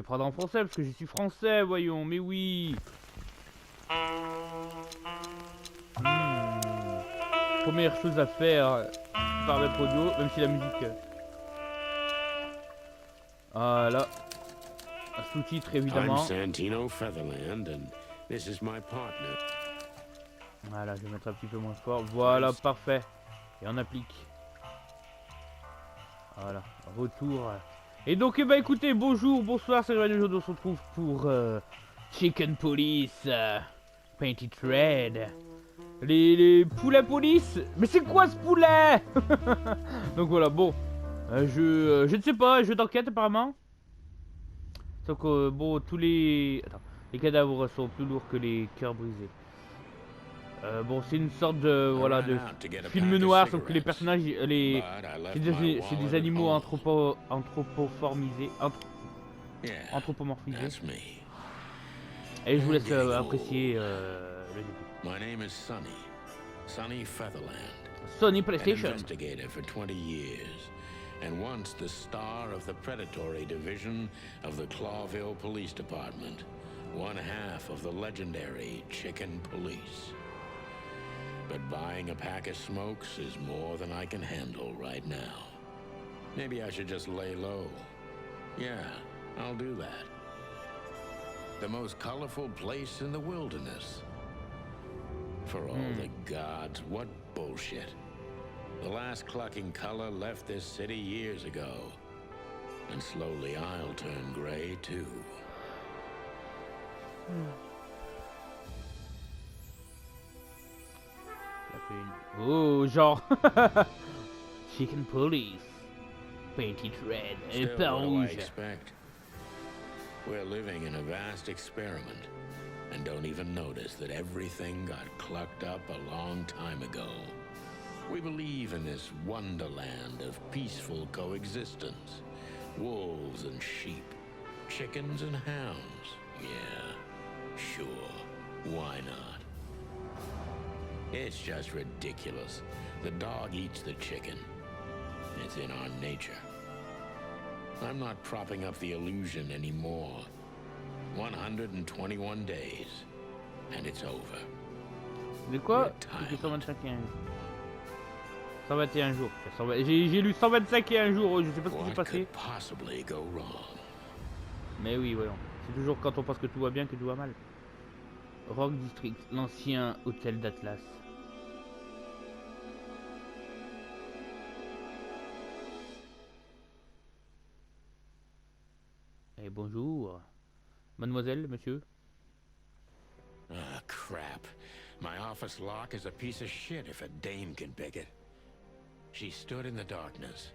vais prendre en français parce que je suis français, voyons, mais oui. Première chose à faire, paramètre audio, même si la musique... Voilà. Un sous-titre évidemment. Voilà, je vais mettre un petit peu moins fort. Voilà, parfait. Et on applique. Voilà, retour. Et donc, eh ben, écoutez, bonjour, bonsoir, c'est Revan, aujourd'hui on se retrouve pour Chicken Police, Painted Red. Les poulets police. Mais c'est quoi ce poulet? Donc voilà, bon. Je ne sais pas, jeu d'enquête apparemment. Sauf que, bon, tous les... Attends, les cadavres sont plus lourds que les cœurs brisés. Bon, c'est une sorte de, voilà, de film noir, sauf que les personnages, c'est des animaux anthropomorphisés. Et je vous laisse apprécier le début. My name is Sonny Featherland. Sonny PlayStation. Investigator for 20 years, and once the star of the predatory division of the Clawville Police Department, one half of the legendary Chicken Police. But buying a pack of smokes is more than I can handle right now. Maybe I should just lay low. Yeah, I'll do that. The most colorful place in the wilderness. For all the gods, what bullshit. The last clucking color left this city years ago. And slowly I'll turn gray too. Oh, genre Chicken Police, Painted Red, et pas rouge. We're living in a vast experiment, and don't even notice that everything got clucked up a long time ago. We believe in this wonderland of peaceful coexistence. Wolves and sheep, chickens and hounds. Yeah, sure, why not? It's just ridiculous. The dog eats the chicken. It's in our nature. I'm not propping up the illusion anymore. 121 days, and it's over. De quoi? 125 et 121 jours. J'ai lu 125 et 1 jours, je sais pas ce qui s'est passé. Mais oui, voyons. C'est toujours quand on pense que tout va bien que tout va mal. Rock District, l'ancien hôtel d'Atlas. Et bonjour. Mademoiselle, monsieur. Ah, crap. My office lock is a piece of shit if a dame can pick it. She stood in the darkness.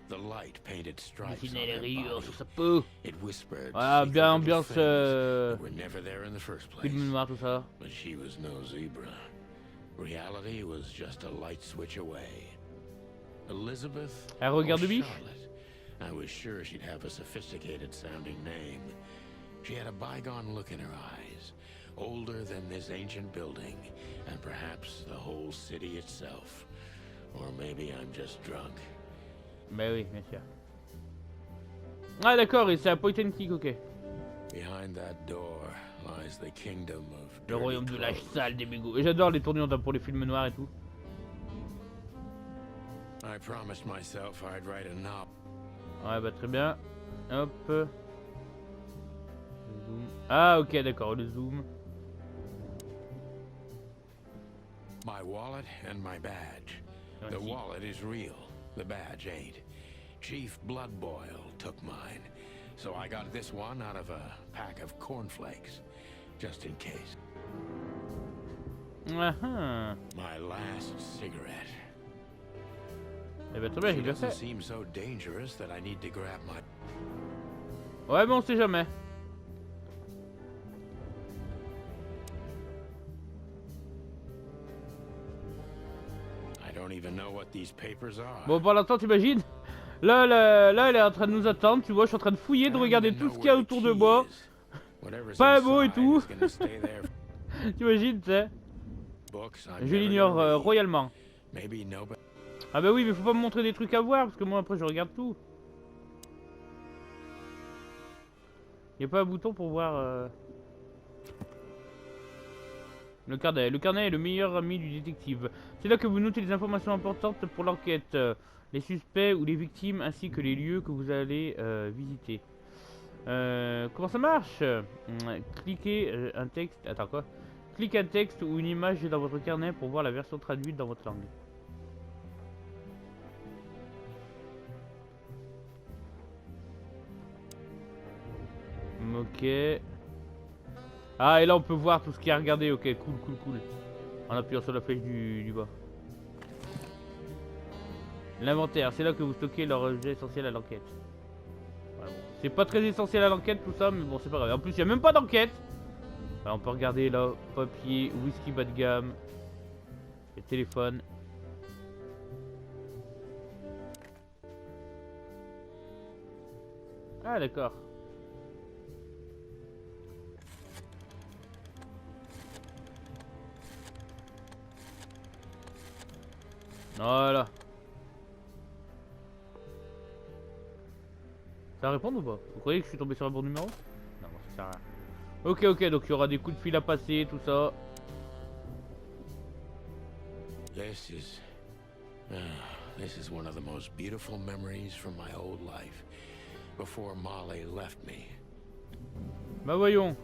The light painted stripes on her body. It whispered. Ah, bien ambiance. We're never there in the first place. Film noir, tout ça. But she was no zebra. Reality was just a light switch away. Elizabeth. Elle regarde biche. I was sure she'd have a sophisticated sounding name. She had a bygone look in her eyes, older than this ancient building, and perhaps the whole city itself. Or maybe I'm just drunk. Bah oui, bien sûr. Ah d'accord, et c'est un point and click, ok. Behind that door lies the kingdom of le royaume de la salle des mégots. Et j'adore les tournures pour les films noirs et tout. I promised myself I'd write a novel. Ouais bah très bien. Hop. Zoom. Ah ok d'accord, le zoom. My wallet and my badge. The wallet is real. The badge ain't. Chief Bloodboil took mine. So I got this one out of a pack of cornflakes. Just in case. Uh-huh. My last cigarette. Eh ben très bien, j'ai bien fait. Seems so dangerous that I need to grab my... Ouais mais on sait jamais. I don't even know what these papers are. Bon pour l'instant t'imagines, là elle est en train de nous attendre, tu vois, je suis en train de fouiller, de regarder tout ce qu'il y a autour de moi. Pas beau et tout. T'imagines, tu sais. Je l'ignore royalement. Ah bah oui mais faut pas me montrer des trucs à voir parce que moi après je regarde tout. Y a pas un bouton pour voir le carnet. Le carnet est le meilleur ami du détective. C'est là que vous notez les informations importantes pour l'enquête, les suspects ou les victimes, ainsi que les lieux que vous allez visiter. Comment ça marche? Cliquez un texte. Attends quoi? Cliquez un texte ou une image dans votre carnet pour voir la version traduite dans votre langue. Ok. Ah, et là on peut voir tout ce qu'il y a à regarder. Ok, cool. En appuyant sur la flèche du bas. L'inventaire, c'est là que vous stockez leur objet essentiel à l'enquête. Ouais, bon. C'est pas très essentiel à l'enquête tout ça, mais bon, c'est pas grave. En plus, il n'y a même pas d'enquête. Alors, on peut regarder là, papier, whisky bas de gamme, et téléphone. Ah, d'accord. Voilà. Ça va répondre ou pas? Vous croyez que je suis tombé sur le bon numéro? Non, bon, ça sert à rien. Ok, donc il y aura des coups de fil à passer, tout ça. This is one of the most beautiful memories from my old life, before Molly left me. Bah voyons.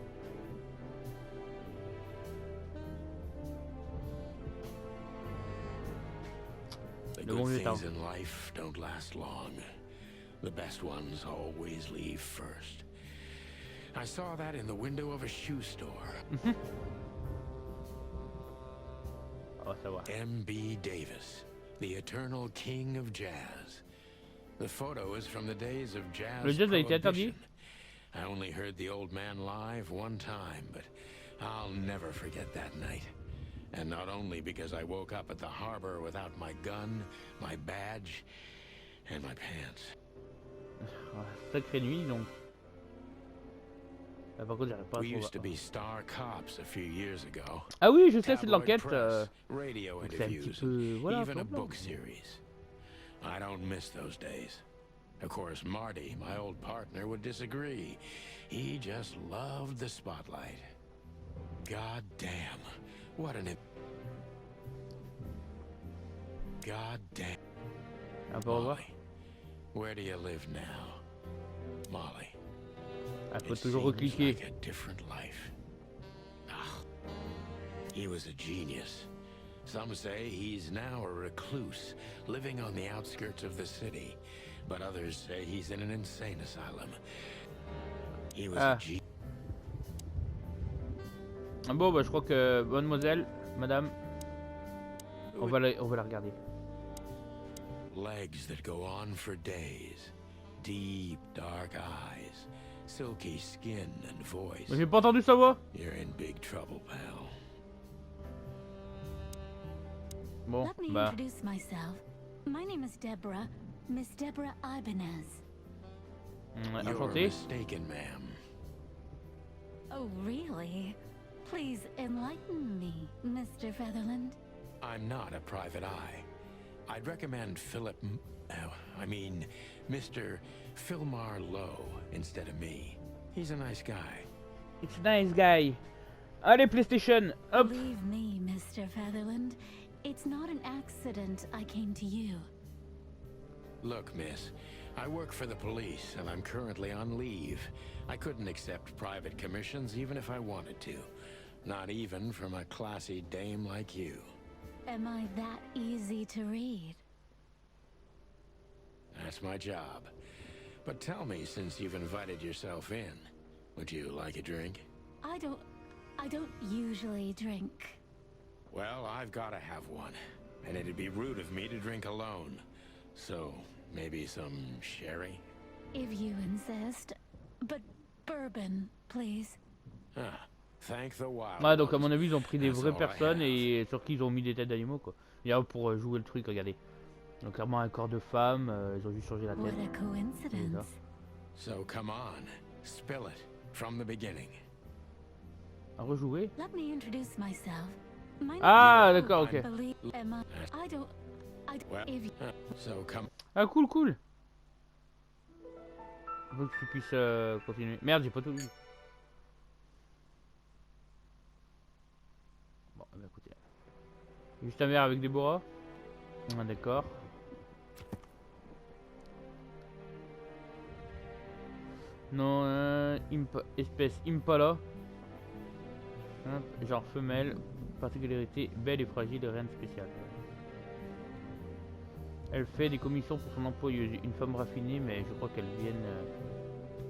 The good things in life don't last long. The best ones always leave first. I saw that in the window of a shoe store. Oh, ça va. M.B. Davis, the eternal king of jazz. The photo is from the days of jazz. Le jazz a été interdit. I only heard the old man live one time, but I'll never forget that night. And not only because I woke up at the harbor without my gun, my badge, and my pants. Sacrée nuit donc. Ah, par contre, j'arrive pas à We trouver. used to be star cops a few years ago. Ah oui, je sais, c'est de Tabloid l'enquête. press, radio C'est un petit interviews, peu. Voilà, even a problème. book series. I don't miss those days. Of course, Marty, my old partner, would disagree. He just loved the spotlight. God damn, what an... God damn. Un peu au revoir. Molly, where do you live now? Molly. Ah, faut It toujours seems recliquer. like a different life. Ah, he was a genius. Some say he's now a recluse, living on the outskirts of the city. But others say he's in an insane asylum. He was a genius. Bon, bah, je crois que, mademoiselle, madame, on va la regarder. Legs that go on for days. Deep, dark eyes. Silky skin and voice. Mais j'ai pas entendu sa voix. You're in big trouble, pal. Bon, Let me bah. introduce myself. My name is Deborah, Miss Deborah Ibanez. You're Enchanté. mistaken, ma'am. Oh, really? Please enlighten me, Mr. Featherland. I'm not a private eye. I'd recommend Mr. Philmar Lowe instead of me. He's a nice guy. It's a nice guy. Allez, PlayStation, hop. Believe me, Mr. Featherland, it's not an accident I came to you. Look, miss, I work for the police and I'm currently on leave. I couldn't accept private commissions even if I wanted to. Not even from a classy dame like you. Am I that easy to read? That's my job. But tell me, since you've invited yourself in, would you like a drink? I don't usually drink. Well, I've got to have one. And it'd be rude of me to drink alone. So, maybe some sherry? If you insist. But bourbon, please. Ah, thank the wild Ouais, donc à ones. mon avis, ils ont pris des That's vraies all I personnes have. et sur qui ils ont mis des têtes d'animaux, quoi. Et là, pour jouer le truc, regardez. Donc clairement un corps de femme, ils ont juste changé la What tête. a coincidence. So come on, spill it from the beginning. À rejouer. Let me introduce myself. My Ah, name- d'accord, ok. Believe am I don't. Well, If so come. Ah, cool. Faut que tu puisses continuer. Merde, j'ai pas tout vu. Bon, bah écoutez. Juste un verre avec des bourras. Ah, d'accord. Non, espèce Impala. Hop, genre femelle. Particularité belle et fragile, rien de spécial. Elle fait des commissions pour son employeuse. Une femme raffinée, mais je crois qu'elle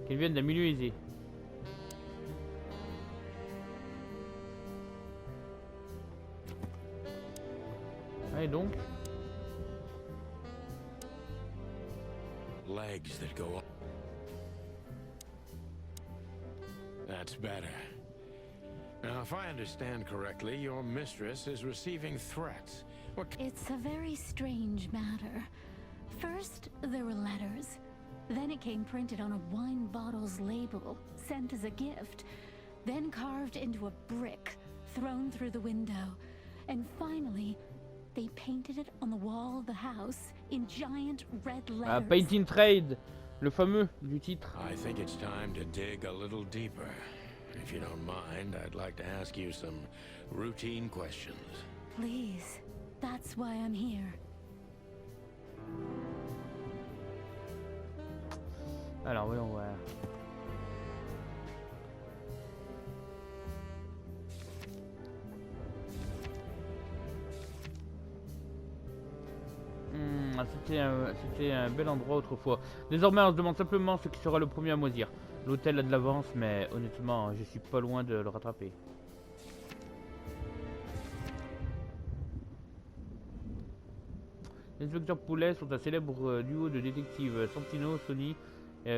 vienne d'un milieu aisé. Allez donc. Legs that go up. That's better. Now, if I understand correctly, your mistress is receiving threats. What? It's a very strange matter. First, there were letters. Then it came printed on a wine bottle's label, sent as a gift. Then carved into a brick, thrown through the window. And finally, they painted it on the wall of the house in giant red letters. Ah, Painting Trade, le fameux du titre. I think it's time to dig a little deeper. If you don't mind, I'd like to ask you some routine questions. Please, that's why I'm here. Alors voyons voir. C'était un bel endroit autrefois. Désormais on se demande simplement ce qui sera le premier à moisir. L'hôtel a de l'avance, mais honnêtement je suis pas loin de le rattraper. Les inspecteurs Poulet sont un célèbre duo de détectives. Santino, Sonny,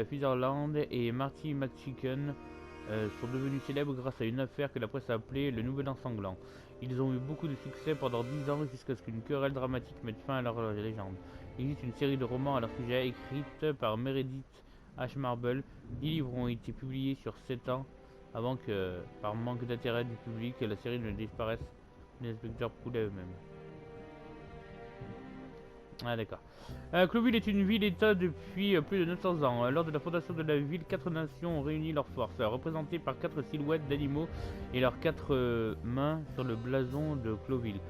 Sutherland et Marty McChicken sont devenus célèbres grâce à une affaire que la presse a appelée le Nouvel An Sanglant. Ils ont eu beaucoup de succès pendant 10 ans jusqu'à ce qu'une querelle dramatique mette fin à leur légende. Il existe une série de romans à leur sujet écrite par Meredith H. Marble. 10 livres ont été publiés sur 7 ans avant que, par manque d'intérêt du public, la série ne disparaisse des inspecteurs Poulet eux-mêmes. Ah d'accord. Cloville est une ville-état depuis plus de 900 ans. Lors de la fondation de la ville, 4 nations ont réuni leurs forces, représentées par 4 silhouettes d'animaux et leurs 4 mains sur le blason de Cloville.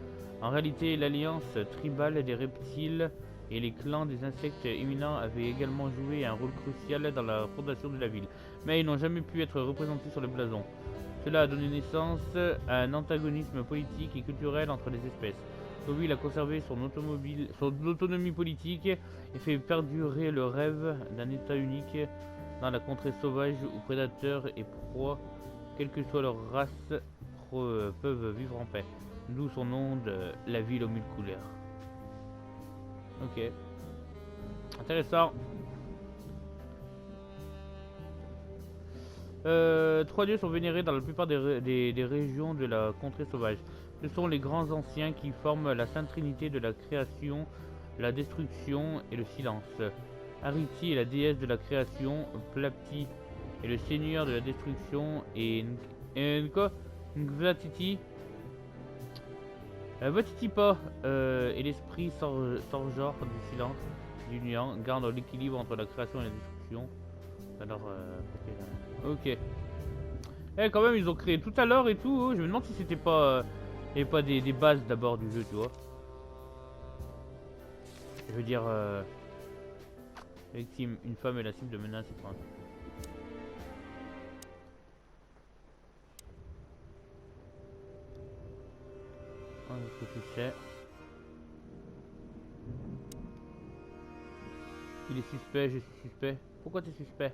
En réalité, l'alliance tribale des reptiles et les clans des insectes éminents avaient également joué un rôle crucial dans la fondation de la ville, mais ils n'ont jamais pu être représentés sur le blason. Cela a donné naissance à un antagonisme politique et culturel entre les espèces. Cloville a conservé son autonomie politique et fait perdurer le rêve d'un état unique dans la contrée sauvage où prédateurs et proies, quelle que soit leur race, peuvent vivre en paix. D'où son nom de la ville aux mille couleurs. Ok. Intéressant. 3 dieux sont vénérés dans la plupart des régions de la contrée sauvage. Ce sont les grands anciens qui forment la sainte trinité de la création, la destruction et le silence. Ariti est la déesse de la création, Plapti est le seigneur de la destruction et Ngvatiti Vatitipa est l'esprit sans genre du silence, du néant, garde l'équilibre entre la création et la destruction. Alors, ok. Eh, quand même, ils ont créé tout à l'heure et tout. Je me demande si c'était pas, des bases d'abord du jeu, tu vois. Je veux dire, victime, une femme est la cible de menaces et craintes. Ce que tu sais. Il est suspect, je suis suspect. Pourquoi t'es suspect?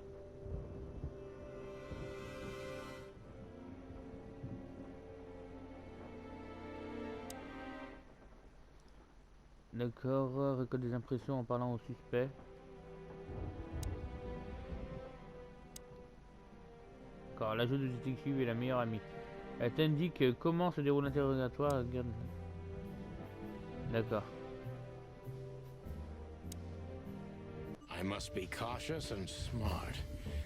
D'accord, récolte des impressions en parlant au suspect. D'accord, la jeu de détective est la meilleure amie. Elle t'indique comment se déroule l'interrogatoire. D'accord. I must be cautious and smart.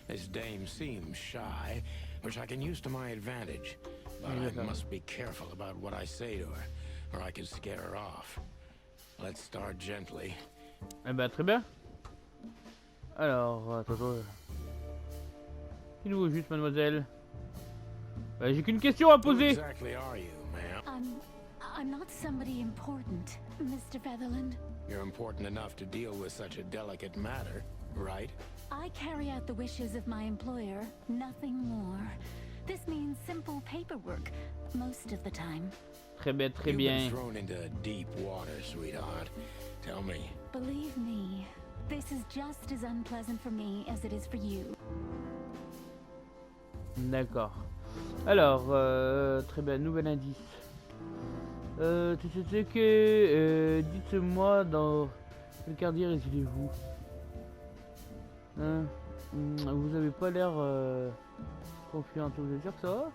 This dame seems shy, which I can use to my advantage. But I must be careful about what I say to her, or I can scare her off. Let's start gently. Eh ben très bien. Alors, attends. Qu'il vous juste, mademoiselle? J'ai qu'une question à Who poser. exactly are you, ma'am? I'm not somebody important, Mr. Featherland. You're important enough to deal with such a delicate matter, right? I carry out the wishes of my employer, nothing more. This means simple paperwork, most of the time. Très bien, très You've bien. been thrown into deep water, sweetheart. Tell me, Believe me, this is just as unpleasant for me as it is for you. D'accord. Alors, très bien, nouvel indice. Dites-moi dans quel quartier résidez-vous? Vous avez pas l'air confiante. Vous êtes sûr que ça va?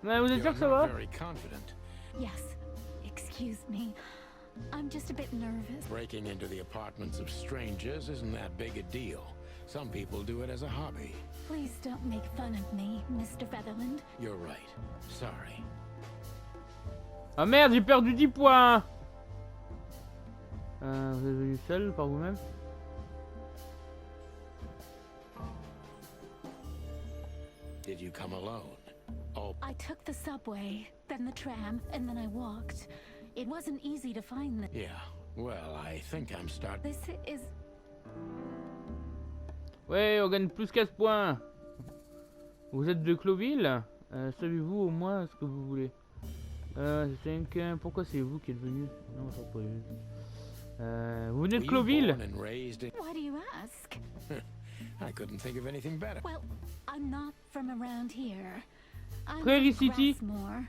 Ouais, vous êtes sûr you're que ça not va? very confident. Yes, excuse me. I'm just a bit nervous. Breaking into the apartments of strangers isn't that big a deal. Some people do it as a hobby. Please don't make fun of me, Mr. Featherland. You're right. Sorry. Ah merde, j'ai perdu 10 points. Vous êtes venu seul par vous-même? Did you come alone? Oh, I took the subway, then the tram, and then I walked. It wasn't easy to find the... yeah. Well, I think I'm starting. This is... Ouais, on gagne plus 15 points. Vous êtes de Cloville? Savez-vous au moins ce que vous voulez? Pourquoi c'est vous qui êtes venu? Non, je pas vu. Vous venez de Were you Cloville? born and raised in... Why do you ask? I couldn't think of anything better. Well, I'm not from around here. I'm Prairie from City. Grassmore.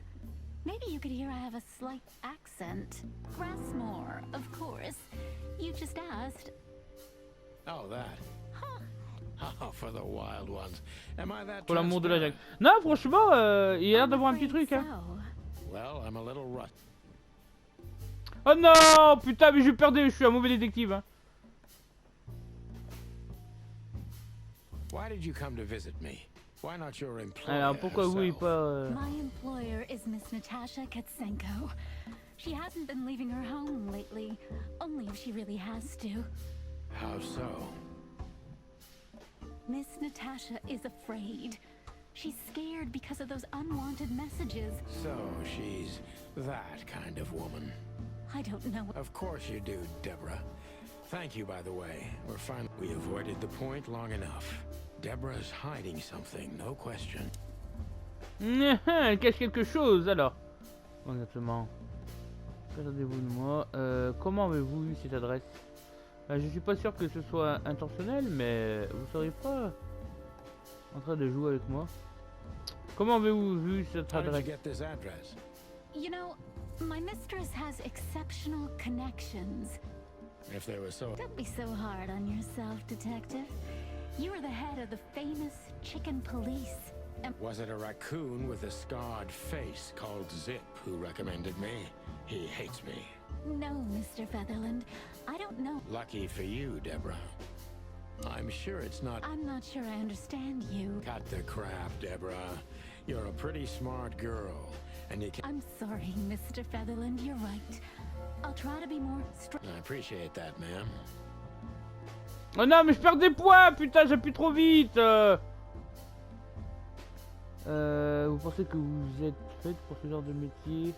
Maybe you could hear I have a slight accent. Grassmore, of course. You just asked. Oh, that. Oh, for the wild ones. Am I that Pour l'amour de la transparent? Jacques. Non, franchement, il a l'air I'm d'avoir un petit afraid truc, hein. so. Well, I'm a little rust. Oh non, putain, mais je perdais, je suis un mauvais détective, hein. Why did you come to visit me? Why not your employer Alors, pourquoi vous et herself? pas... My employer is Miss Natasha Katsenko. She hasn't been leaving her home lately, only if she really has to. How so? Miss Natasha is afraid. She's scared because of those unwanted messages. So she's that kind of woman. I don't know. Of course you do, Deborah. Thank you, by the way. We avoided the point long enough. Deborah's hiding something, no question. Elle cache quelque chose, alors. Honnêtement. Regardez-vous de moi. Comment avez-vous eu cette adresse? Je suis pas sûr que ce soit intentionnel, mais vous seriez pas en train de jouer avec moi? Comment avez-vous vu cette How did you adresse? get this address? You know, my mistress has exceptional connections. If they were so... Don't be so hard on yourself, detective. You are the head of the famous chicken police. And Was it a raccoon with a scarred face called Zip who recommended me? He hates me. no, Mr. Featherland, I don't know. Lucky for you, Deborah. I'm sure it's not... I'm not sure I understand you. Cut the crap, Deborah. You're a pretty smart girl, and you can... I'm sorry, Mr. Featherland, you're right. I'll try to be more I appreciate that, ma'am. Oh non, mais je perds des points, putain, j'appuie trop vite. Vous pensez que vous êtes faite pour ce genre de métier?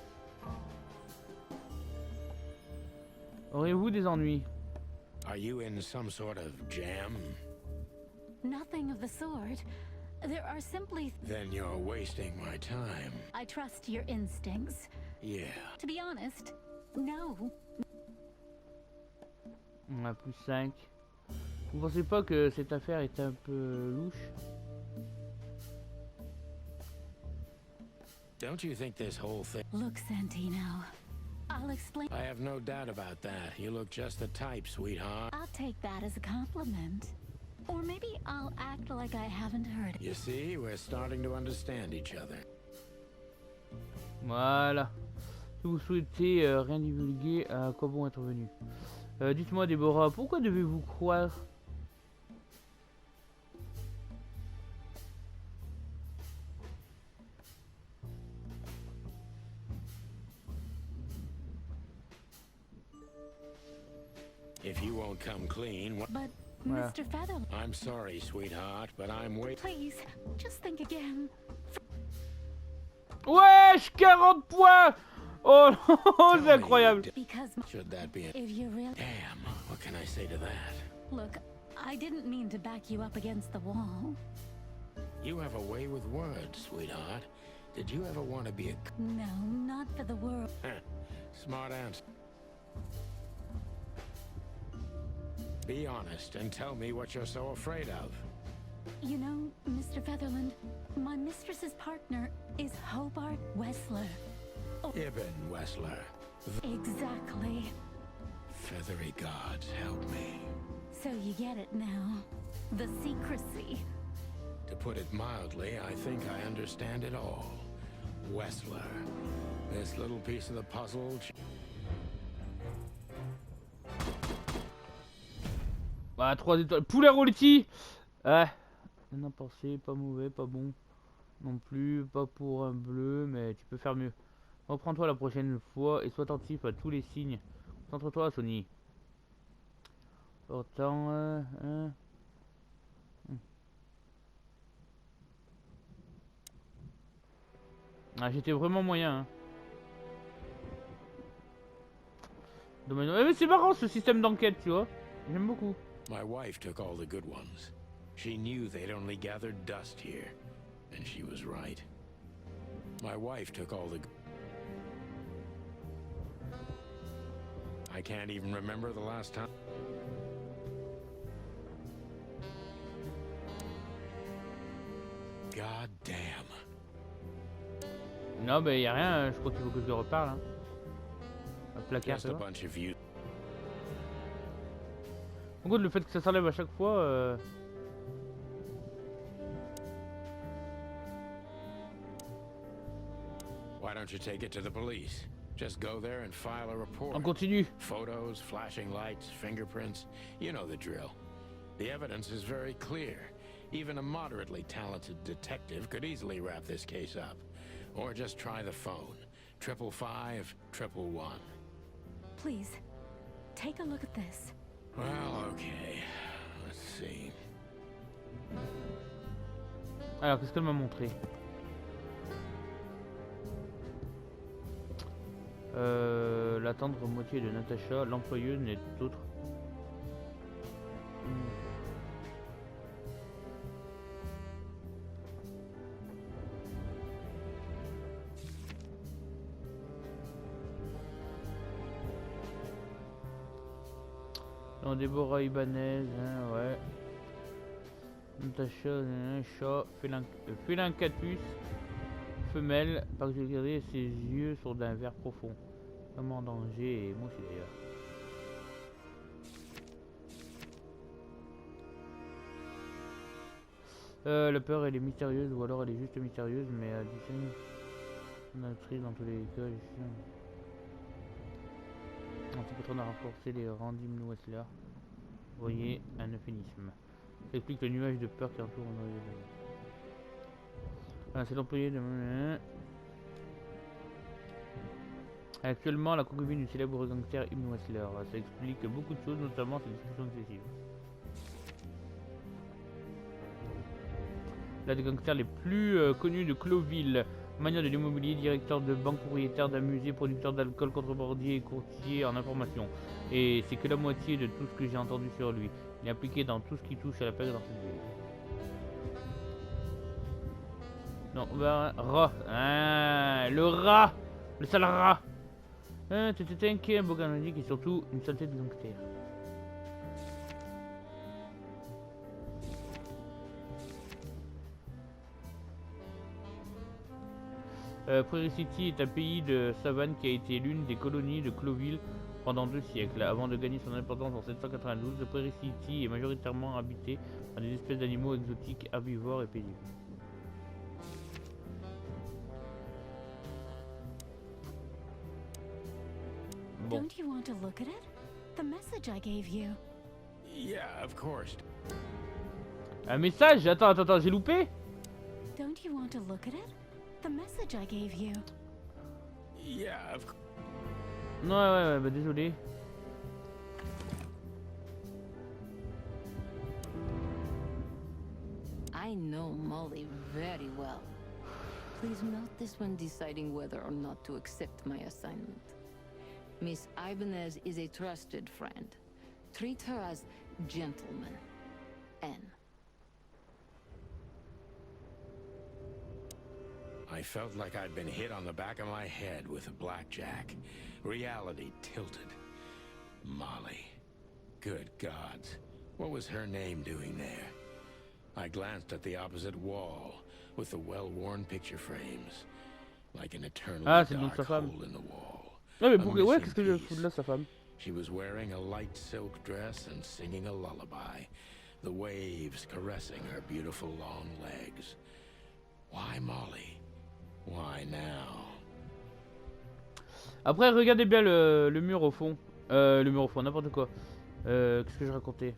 Auriez-vous des ennuis? Are you in some sort of jam? Nothing of the sort. There are simply... Then you're wasting my time. I trust your instincts. Yeah. To be honest, no. On a plus 5. Vous pensez pas que cette affaire est un peu louche? Don't you think this whole thing... Look, Santino, I'll explain. I have no doubt about that. You look just the type, sweetheart. I'll take that as a compliment. Or maybe I'll act like I haven't heard it. You see, we're starting to understand each other. Voilà. Si vous souhaitez rien divulguer, à quoi bon être venu? Dites-moi, Déborah, pourquoi devez-vous croire? If you won't come clean, what... But Voilà. Mr. Feather. I'm sorry, sweetheart, but I'm waiting. Please, just think again. Wesh, 40 points. Oh, c'est incroyable. Because Should that be a... if you really Damn, what can I say to that? look, I didn't mean to back you up against the wall. You have a way with words, sweetheart. Did you ever want to be a... No, not for the world. Smart answer. Be honest and tell me what you're so afraid of. You know, Mr. Featherland, my mistress's partner is Hobart Wessler. Ibn Wessler. Exactly. Feathery gods, help me. So you get it now. The secrecy. To put it mildly, I think I understand it all. Wessler. This little piece of the puzzle... Bah, 3 étoiles. Poulet rôti. Ah, on a pensé, pas mauvais, pas bon. Non plus, pas pour un bleu, mais tu peux faire mieux. Reprends-toi la prochaine fois et sois attentif à tous les signes. Concentre-toi, Sony. Pourtant, Ah, j'étais vraiment moyen. Hein. Dommage. Mais c'est marrant ce système d'enquête, tu vois. J'aime beaucoup. My wife took all the good ones. She knew they'd only gathered dust here. And she was right. My wife took all the... I can't even remember the last time... God damn. Non, bah y'a rien, je crois qu'il faut que je le reparle. Hein. Un placard, Just ça a va. bunch of you. En gros, le fait que ça s'enlève à chaque fois. Why don't you take it to the police? Just go there and file a report. On continue. Photos, flashing lights, fingerprints. You know the drill. The evidence is very clear. Even a moderately talented detective could easily wrap this case up. Or just try the phone. 555 111. Please, take a look at this. Well, okay. Let's see. Alors, qu'est-ce qu'elle m'a montré? La tendre moitié de Natacha, l'employeuse n'est autre. Non, Déborah Ibanez, hein, ouais. Natacha, un chat, Félincatus, femelle, par que j'ai regardé, ses yeux sont d'un vert profond. Vraiment en danger et moi aussi d'ailleurs. La peur elle est mystérieuse ou alors elle est juste mystérieuse, mais elle discerne une actrice dans tous les cas. On a renforcé les rangs d'Ibn Wessler. Vous voyez un euphémisme. Ça explique le nuage de peur qui entoure mon oreille. Voilà, c'est l'employé de... Actuellement, la concubine du célèbre gangster Ibn Wessler. Ça explique beaucoup de choses, notamment ses discussions excessives. L'un des gangsters les plus connus de Cloville. Manière de l'immobilier, directeur de banque, propriétaire d'un musée, producteur d'alcool, contrebandier et courtier en information. Et c'est que la moitié de tout ce que j'ai entendu sur lui. Il est impliqué dans tout ce qui touche à la pègre dans cette ville. Non, bah, rat. Ah, le rat. Le sale rat. Ah, t'étais inquiet, un beau canadier et surtout une saleté de gangster. Prairie City est un pays de savane qui a été l'une des colonies de Cloville pendant 2 siècles. Avant de gagner son indépendance en 792, Prairie City est majoritairement habité par des espèces d'animaux exotiques, herbivores et paisibles. Bon. Don't you want to look at it? The message I gave you. Yeah, of course. Un message? Attends, j'ai loupé? Don't you want to look at it? The message I gave you. Yeah, of course. Ouais, bah désolé. I know Molly very well. Please note this when deciding whether or not to accept my assignment. Miss Ibanez is a trusted friend. Treat her as gentleman. N. I felt like I'd been hit on the back of my head with a blackjack. Reality tilted. Molly. Good gods. What was her name doing there? I glanced at the opposite wall, with the well-worn picture frames. Like an eternally dark hole in the wall. Ouais, mais pourquoi, ouais, qu'est-ce que je fous de là, sa femme? She was wearing a light silk dress and singing a lullaby, the waves caressing her beautiful long legs. Why Molly? Why now? Après, regardez bien le mur au fond. Le mur au fond, n'importe quoi. Qu'est-ce que je racontais?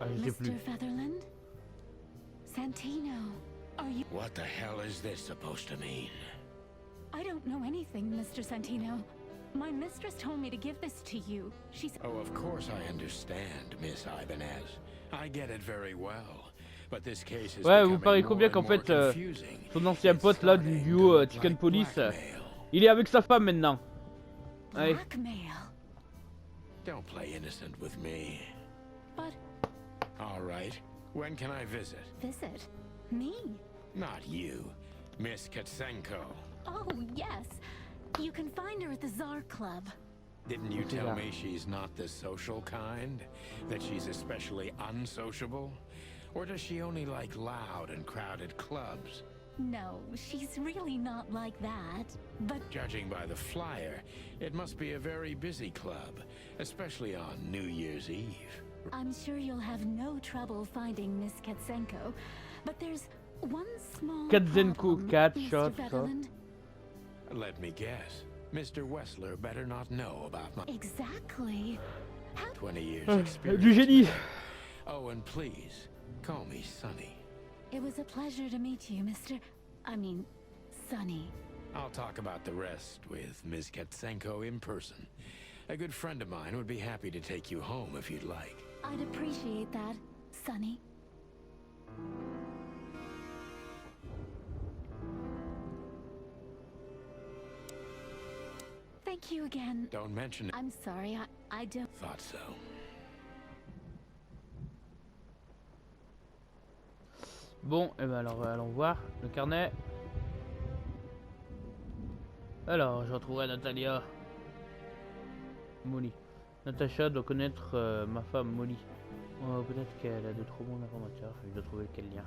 Ah, je sais plus. Mr. Featherland? Santino, are you... What the hell is this supposed to mean? I don't know anything, Mr. Santino. My mistress told me to give this to you. She's... Oh, of course I understand, Miss Ibanez. I get it very well. But this case is ouais, vous parlez combien qu'en fait, son ancien pote là du duo Chicken Police, il est avec sa femme maintenant. Ouais. Blackmail. Don't play innocent with me. But... All right. When can I visit? Visit? Me? Not you. Miss Katsenko. Oh, yes. You can find her at the Tsar Club. Didn't you tell me she's not the social kind? That she's especially unsociable? Or does she only like loud and crowded clubs? No, she's really not like that. But Judging by the flyer, it must be a very busy club, especially on New Year's Eve. I'm sure you'll have no trouble finding Miss Katsenko. But there's one small Katzenko, problem, cat Mr. shot, Featherland. Let me guess. Mr. Wessler better not know about my Exactly. How 20 years Du experience. génie. Oh, and please, call me Sonny. It was a pleasure to meet you, Sonny. I'll talk about the rest with Ms. Katsenko in person. A good friend of mine would be happy to take you home if you'd like. I'd appreciate that, Sonny. Thank you again. Don't mention it. I'm sorry, I don't... Thought so. Bon, et ben alors allons voir le carnet. Alors, je retrouverai Natalia. Molly. Natacha doit connaître ma femme Molly. Oh, peut-être qu'elle a de trop bons informateurs. Je dois trouver quel lien.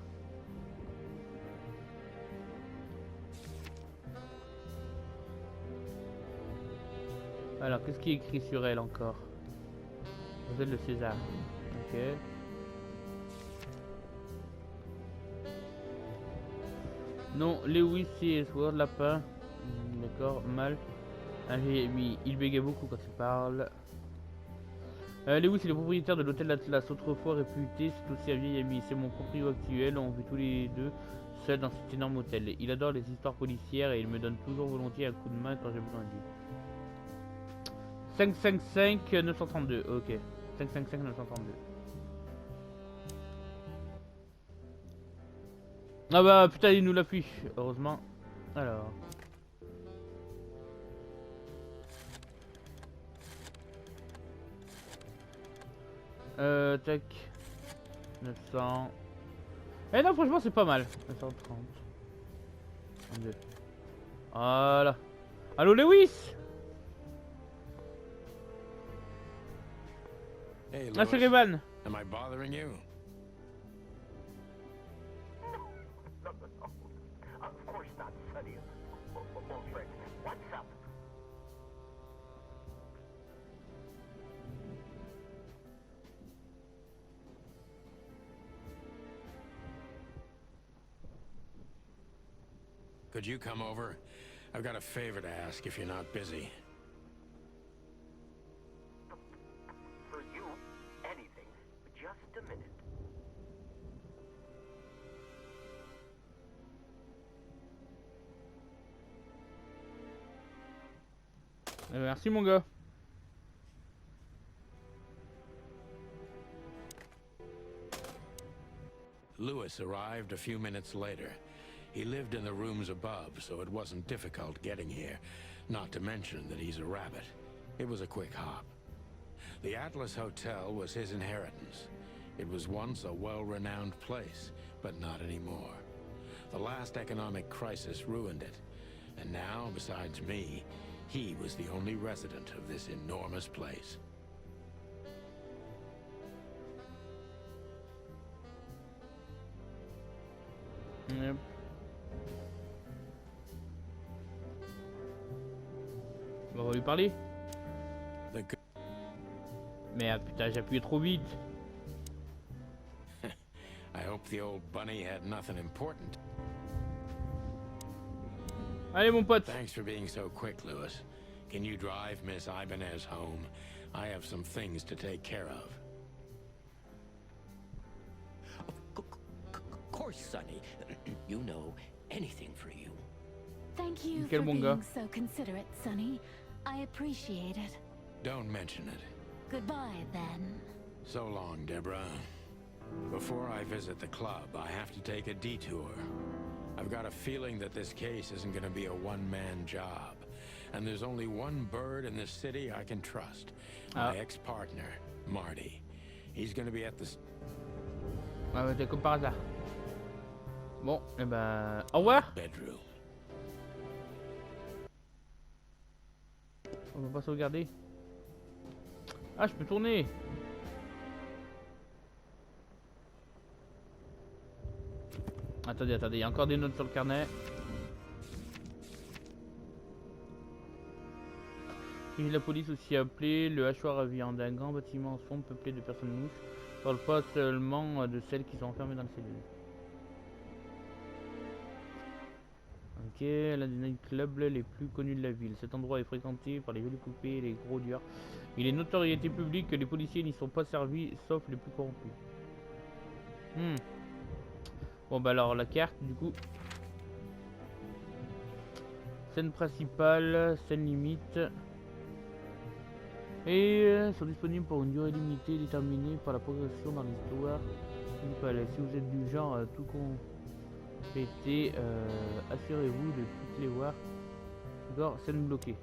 Alors, qu'est-ce qui est écrit sur elle encore? Vous êtes le César. Ok. Non, Lewis c'est Sword Lapin. D'accord, mal. Ah, il bégaye beaucoup quand il parle. Lewis est le propriétaire de l'hôtel Atlas, autrefois réputé, c'est aussi un vieil ami. C'est mon proprio actuel, on vit tous les deux seuls dans cet énorme hôtel. Il adore les histoires policières et il me donne toujours volontiers un coup de main quand j'ai besoin de lui. 555 932, ok. 555 932. Ah bah putain, il nous l'affiche, heureusement. Alors. Tac. 900. Eh non, franchement, c'est pas mal. 930. 32. Voilà. Allô, Lewis? Hey, Ah, c'est Lewis. Revan. Am I bothering you? No, of course not, Sonny. Old friend, what's up? Could you come over? I've got a favor to ask if you're not busy. For you, anything. Just a minute. Merci, mon gars. Lewis arrived a few minutes later. He lived in the rooms above, so it wasn't difficult getting here, not to mention that he's a rabbit. It was a quick hop. The Atlas Hotel was his inheritance. It was once a well-renowned place, but not anymore. The last economic crisis ruined it, and now, besides me, he was the only resident of this enormous place. Yep. On va lui parler. Merde, putain, j'ai appuyé trop vite. I hope the old bunny had nothing important. Allez, mon pote. Thanks for being so quick, Lewis. Can you drive Miss Ibanez home? I have some things to take care of. Of course, Sonny. You know, anything for you. Thank you Quel for bon being gars. so considerate, Sonny. I appreciate it. Don't mention it. Goodbye, then. So long, Deborah. Before I visit the club, I have to take a detour. I've got a feeling that this case isn't going to be a one-man job. And there's only one bird in this city I can trust. My ex-partner, Marty. He's going to be at the... Ah ouais, t'es comme par hasard. Bon, et ben... Au revoir. bedroom. On va pas sauvegarder. Ah, je peux tourner. Attendez, il y a encore des notes sur le carnet. Et la police aussi appelée. Le hachoir a vient d'un grand bâtiment sombre peuplé de personnes mouches. On parle pas seulement de celles qui sont enfermées dans le cellule. Ok, l'un des nightclubs les plus connus de la ville. Cet endroit est fréquenté par les jolies poupées et les gros dieurs. Il est notoriété publique que les policiers n'y sont pas servis, sauf les plus corrompus. Bon bah alors la carte du coup. Scène principale, scène limite. Et sont disponibles pour une durée limitée déterminée par la progression dans l'histoire. Si vous êtes du genre tout compléter, assurez-vous de toutes les voir. D'accord, scène bloquée.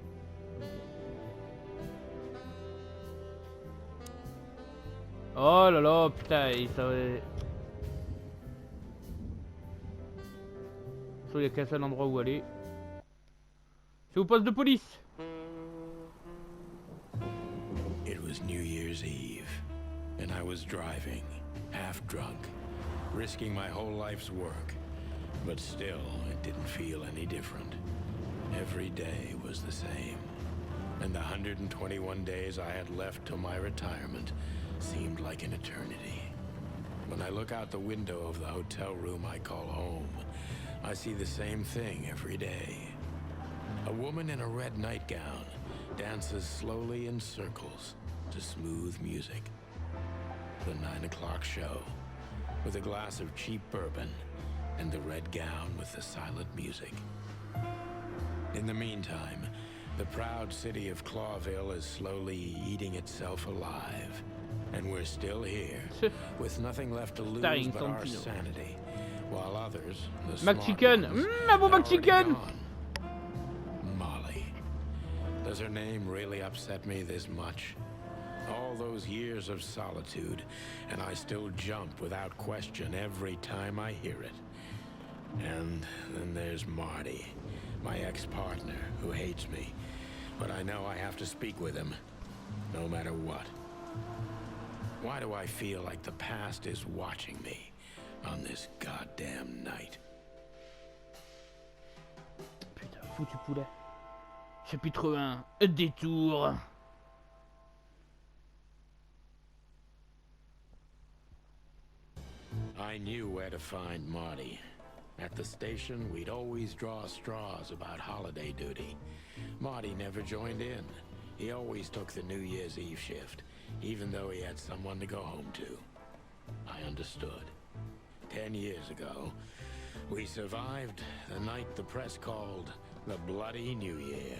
Oh là là, putain, il savait. Il n'y a qu'un seul endroit où aller. C'est au poste de police. It was New Year's Eve, and I was driving, half drunk, risking my whole life's work. But still, it didn't feel any different. Every day was the same. And the 121 days I had left till my retirement seemed like an eternity. When I look out the window of the hotel room I call home, I see the same thing every day. A woman in a red nightgown dances slowly in circles to smooth music. The 9 o'clock show, with a glass of cheap bourbon and the red gown with the silent music. In the meantime, the proud city of Clawville is slowly eating itself alive. And we're still here, with nothing left to lose but our sanity. While others, the McChicken! Un bon McChicken! Molly. Does her name really upset me this much? All those years of solitude, and I still jump without question every time I hear it. And then there's Marty, my ex-partner, who hates me. But I know I have to speak with him, no matter what. Why do I feel like the past is watching me on this goddamn night? Putain, foutu poulet. Chapitre 1, détour. I knew where to find Marty. At the station, we'd always draw straws about holiday duty. Marty never joined in. He always took the New Year's Eve shift, even though he had someone to go home to. I understood. 10 years ago, we survived the night the press called the Bloody New Year.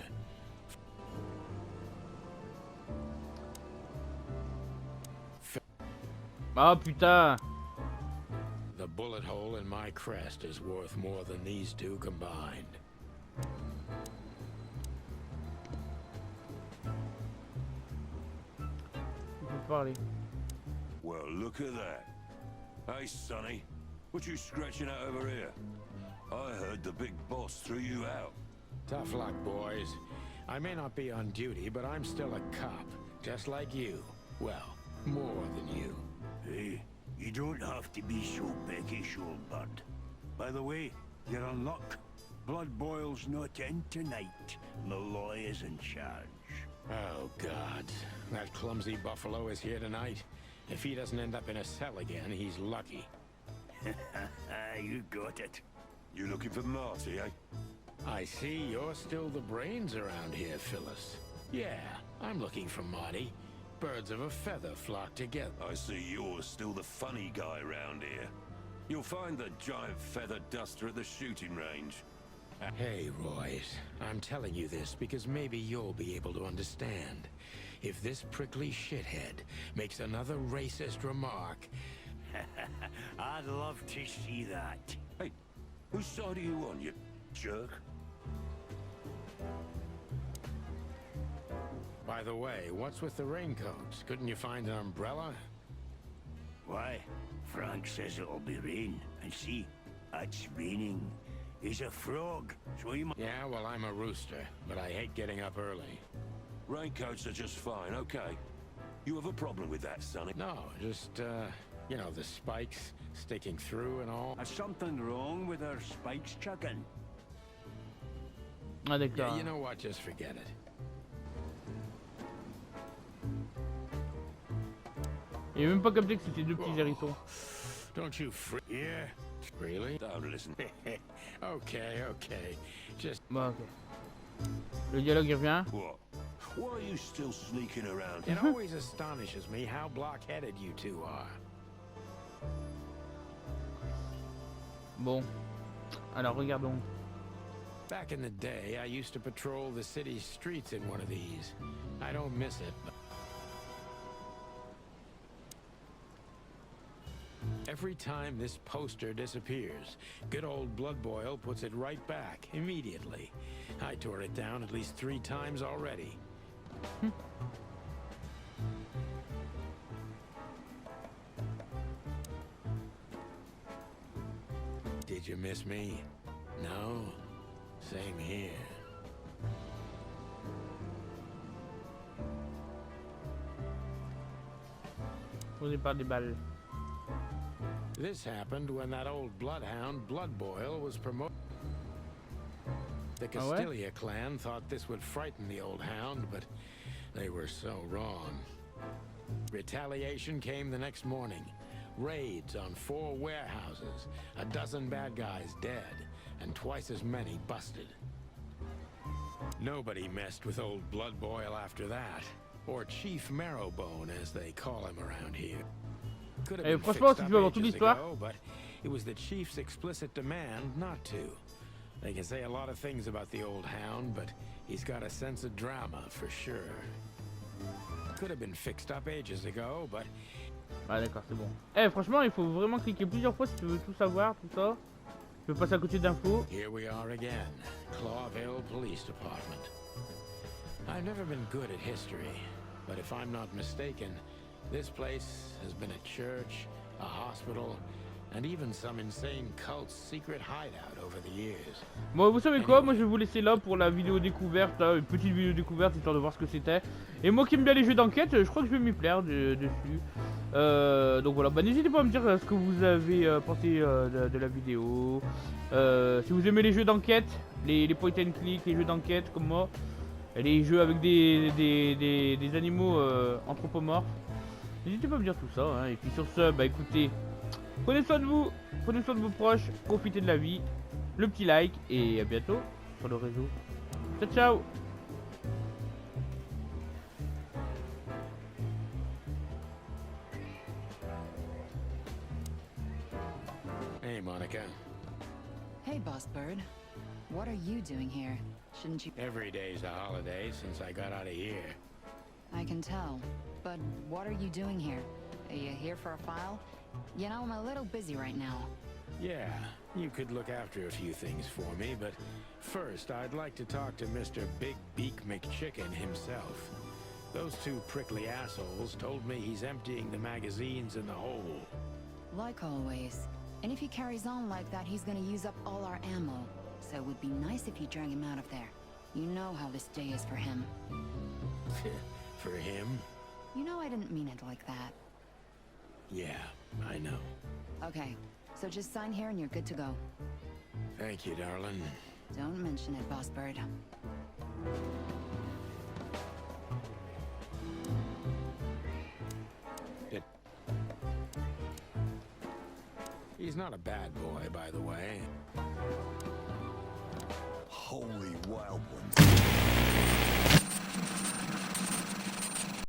Ah putain! The bullet my crest is worth more than these two combined. On peut parler. Well, look at that. Hey, Sonny, what you scratching out over here? I heard the big boss threw you out. Tough luck, boys. I may not be on duty, but I'm still a cop, just like you. Well, more than you. Hey, you don't have to be so peckish, old bird. By the way, you're on luck. Blood Boil's not in tonight. Malloy is in charge. Oh, God. That clumsy buffalo is here tonight. If he doesn't end up in a cell again, he's lucky. You got it. You looking for Marty, eh? I see you're still the brains around here, Phyllis. Yeah, I'm looking for Marty. Birds of a feather flock together. I see you're still the funny guy around here. You'll find the giant feather duster at the shooting range. Hey, Royce, I'm telling you this because maybe you'll be able to understand. If this prickly shithead makes another racist remark... I'd love to see that. Hey, whose side are you on, you jerk? By the way, what's with the raincoats? Couldn't you find an umbrella? Why? Frank says it'll be rain. And see, it's raining. He's a frog, so he might... Yeah, well, I'm a rooster, but I hate getting up early. Raincoats are just fine, okay. You have a problem with that, Sonny? No, just, you know, the spikes sticking through and all. There's something wrong with our spikes, chicken. Ah d'accord. Yeah, you know what? Just forget it. Il a même pas capté que c'était deux petits hérissons. Don't you freak? Yeah. Really? Don't listen. Okay, okay. Just... Bon, ok. Le dialogue il revient. What? Why are you still sneaking around? It always astonishes me how block-headed you two are. Bon. Alors regardons. Back in the day, I used to patrol the city's streets in one of these. I don't miss it, but... Every time this poster disappears, good old Blood Boil puts it right back, immediately. I tore it down at least 3 times already. Did you miss me? No? Same here. Posé par des balles. This happened when that old bloodhound, Blood Boil, was promoted. The Castilia clan thought this would frighten the old hound, but they were so wrong. Retaliation came the next morning. Raids on 4 warehouses, a dozen bad guys dead, and twice as many busted. Nobody messed with old Blood Boil after that, or Chief Marrowbone, as they call him around here. Could have been franchement, fixed si tu veux avoir up toute ages l'histoire. ago, but it was the Chief's explicit demand not to. They can say a lot of things about the old hound, but he's got a sense of drama for sure. Could have been fixed up ages ago, but... Ah d'accord, c'est bon. Eh franchement, il faut vraiment cliquer plusieurs fois si tu veux tout savoir, tout ça. Tu peux passer à côté d'infos. Here we are again, Clawville Police Department. I've never been good at history, but if I'm not mistaken, this place has been a church, a hospital, and even some insane cult's secret hideout over the years. Bon, vous savez quoi, moi je vais vous laisser là pour la vidéo découverte, là, une petite vidéo découverte histoire de voir ce que c'était. Et moi qui aime bien les jeux d'enquête, je crois que je vais m'y plaire dessus. Donc voilà, bah n'hésitez pas à me dire ce que vous avez pensé de la vidéo. Si vous aimez les jeux d'enquête, les point and click, les jeux d'enquête comme moi, et les jeux avec des animaux anthropomorphes. N'hésitez pas à me dire tout ça, hein. Et puis sur ce, bah écoutez, prenez soin de vous, prenez soin de vos proches, profitez de la vie, le petit like, et à bientôt sur le réseau. Ciao ciao. Hey, Monica. Hey, Boss Bird. What are you doing here? Shouldn't you... Every day's a holiday since I got out of here. I can tell. But what are you doing here? Are you here for a file? You know, I'm a little busy right now. Yeah, you could look after a few things for me, but first I'd like to talk to Mr. Big Beak McChicken himself. Those two prickly assholes told me he's emptying the magazines in the hole. Like always. And if he carries on like that, he's gonna use up all our ammo. So it would be nice if you drag him out of there. You know how this day is for him. For him? You know I didn't mean it like that. Yeah, I know. Okay, so just sign here and you're good to go. Thank you, darling. Don't mention it, Boss Bird. He's not a bad boy, by the way. Holy wild ones.